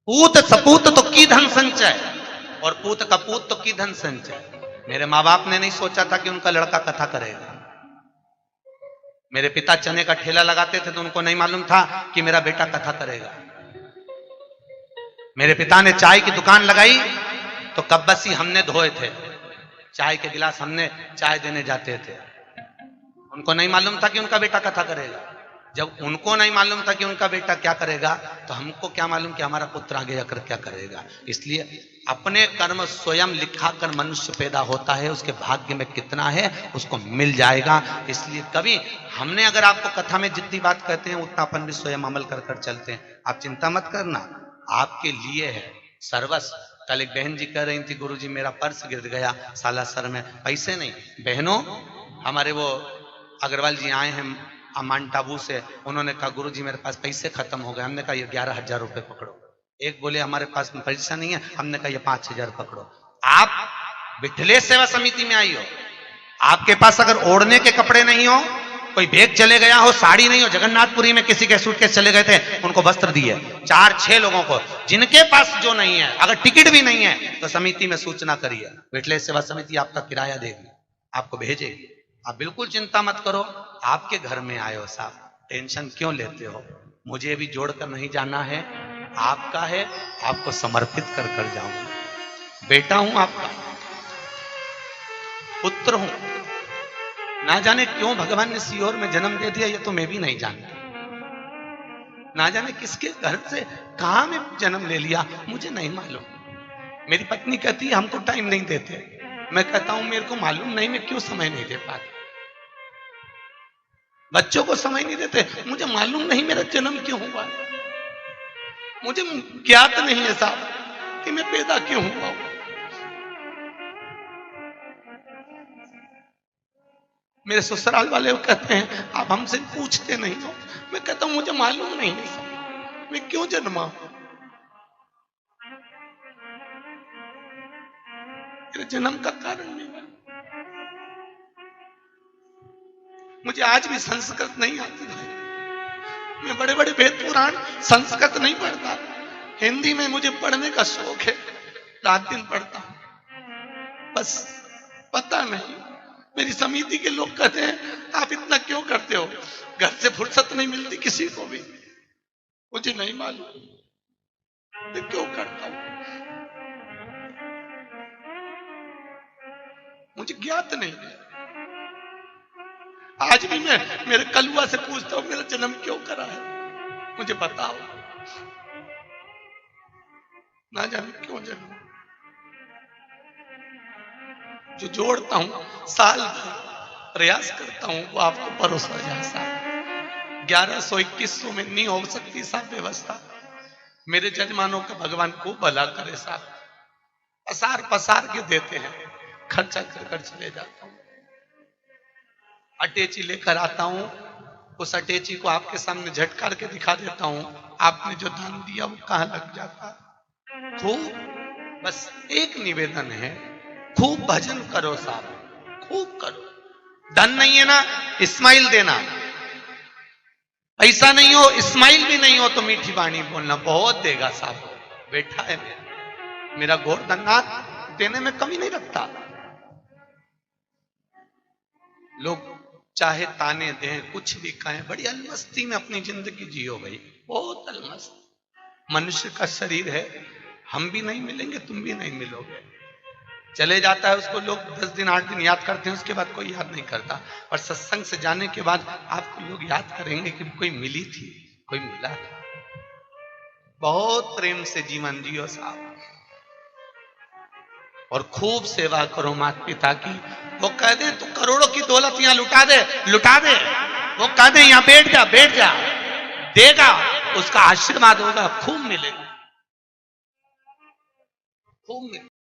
पूत सपूत तो की धन संचय, और पूत कपूत तो की धन संचय। मेरे माँ बाप ने नहीं सोचा था कि उनका लड़का कथा करेगा। मेरे पिता चने का ठेला लगाते थे तो उनको नहीं मालूम था कि मेरा बेटा कथा करेगा। मेरे पिता ने चाय की दुकान लगाई तो कब्बसी हमने धोए थे, चाय के गिलास हमने चाय देने जाते थे। उनको नहीं मालूम था कि उनका बेटा कथा करेगा। जब उनको नहीं मालूम था कि उनका बेटा क्या करेगा, तो हमको क्या मालूम कि हमारा पुत्र आगे जाकर क्या करेगा। इसलिए अपने कर्म स्वयं लिखा कर मनुष्य पैदा होता है, उसके भाग्य में कितना है उसको मिल जाएगा। इसलिए कभी हमने अगर आपको कथा में जितनी बात कहते हैं उतना अपन भी स्वयं अमल कर कर चलते हैं। आप चिंता मत करना, आपके लिए है सर्वस्व। कल एक बहन जी कह रही थी, गुरुजी मेरा पर्स गिर गया सालासर में, पैसे नहीं। बहनों, हमारे वो अग्रवाल जी आए हैं माउंट आबू से, उन्होंने कहा गुरुजी मेरे पास पैसे खत्म हो गए। हमने कहा ये 11,000 रुपए पकड़ो। एक बोले हमारे पास पैसा नहीं है, हमने कहा ये 5,000 पकड़ो। आप विठलेश सेवा समिति में आई हो, आपके पास अगर ओढ़ने के कपड़े नहीं हो, कोई भेग चले गया हो, साड़ी नहीं हो, जगन्नाथपुरी में किसी के सूटकेस चले गए थे, उनको वस्त्र दिए 4-6 लोगों को। जिनके पास जो नहीं है, अगर टिकट भी नहीं है तो समिति में सूचना करिए, विठलेश सेवा समिति आपका किराया देगी, आपको भेजेगी। आप बिल्कुल चिंता मत करो। आपके घर में आए हो साहब, टेंशन क्यों लेते हो? मुझे भी जोड़कर नहीं जाना है, आपका है, आपको समर्पित कर कर जाऊंगा। बेटा हूं आपका, पुत्र हूं। ना जाने क्यों भगवान ने सीहोर में जन्म दे दिया, ये तो मैं भी नहीं जानता। ना जाने किसके घर से कहां में जन्म ले लिया, मुझे नहीं मालूम। मेरी पत्नी कहती है हमको टाइम नहीं देते, मैं कहता हूं मेरे को मालूम नहीं, मैं क्यों समय नहीं दे पाता। बच्चों को समय नहीं देते, मुझे मालूम नहीं मेरा जन्म क्यों हुआ, मुझे ज्ञात नहीं है साहब कि मैं पैदा क्यों हुआ। मेरे ससुराल वाले कहते हैं आप हमसे पूछते नहीं हो, मैं कहता हूं मुझे मालूम नहीं है साहब मैं क्यों जन्मा। मेरे जन्म का कारण नहीं है। मुझे आज भी संस्कृत नहीं आती है, मैं बड़े बड़े वेद पुराण संस्कृत नहीं पढ़ता, हिंदी में मुझे पढ़ने का शौक है, रात दिन पढ़ता हूं। बस पता नहीं, मेरी समिति के लोग कहते हैं आप इतना क्यों करते हो, घर से फुर्सत नहीं मिलती किसी को भी। मुझे नहीं मालूम मैं क्यों करता हूं, मुझे ज्ञात नहीं है। आज भी मैं मेरे कलुआ से पूछता हूं मेरा जन्म क्यों करा है, मुझे बताओ। ना जाने क्यों जन्म। जो जोड़ता हूं साल भर प्रयास करता हूं वो आपको परोसा जाए साहब। 1121 में नहीं हो सकती साहब व्यवस्था। मेरे जजमानों का भगवान को भला करे साहब, पसार पसार के देते हैं, खर्चा कर कर चले जाता हूं। अटैची लेकर आता हूं, उस अटैची को आपके सामने झटकार के दिखा देता हूं, आपने जो दान दिया वो कहां लग जाता। खूब बस एक निवेदन है, खूब भजन करो साहब, खूब करो। धन नहीं है ना, इस्माइल देना। पैसा नहीं हो, इस्माइल भी नहीं हो तो मीठी बाणी बोलना, बहुत देगा साहब। बैठा है मेरा गोवर्धननाथ, देने में कमी नहीं रखता। लोग चाहे ताने दें, कुछ भी कहें, बड़ी अलमस्ती में अपनी जिंदगी जियो भाई, बहुत अलमस्त। मनुष्य का शरीर है, हम भी नहीं मिलेंगे, तुम भी नहीं मिलोगे। चले जाता है उसको लोग 10 दिन 8 दिन याद करते हैं, उसके बाद कोई याद नहीं करता। और सत्संग से जाने के बाद आपको लोग याद करेंगे कि कोई मिली थी, कोई मिला था। बहुत प्रेम से जीवन जियो साहब, और खूब सेवा करो माता पिता की। वो कह दे तू करोड़ों की दौलत यहाँ लुटा दे, लुटा दे। वो कह दे यहाँ बैठ जा, बैठ जा, देगा, उसका आशीर्वाद होगा, खूब मिलेगा, खूब मिलेगा।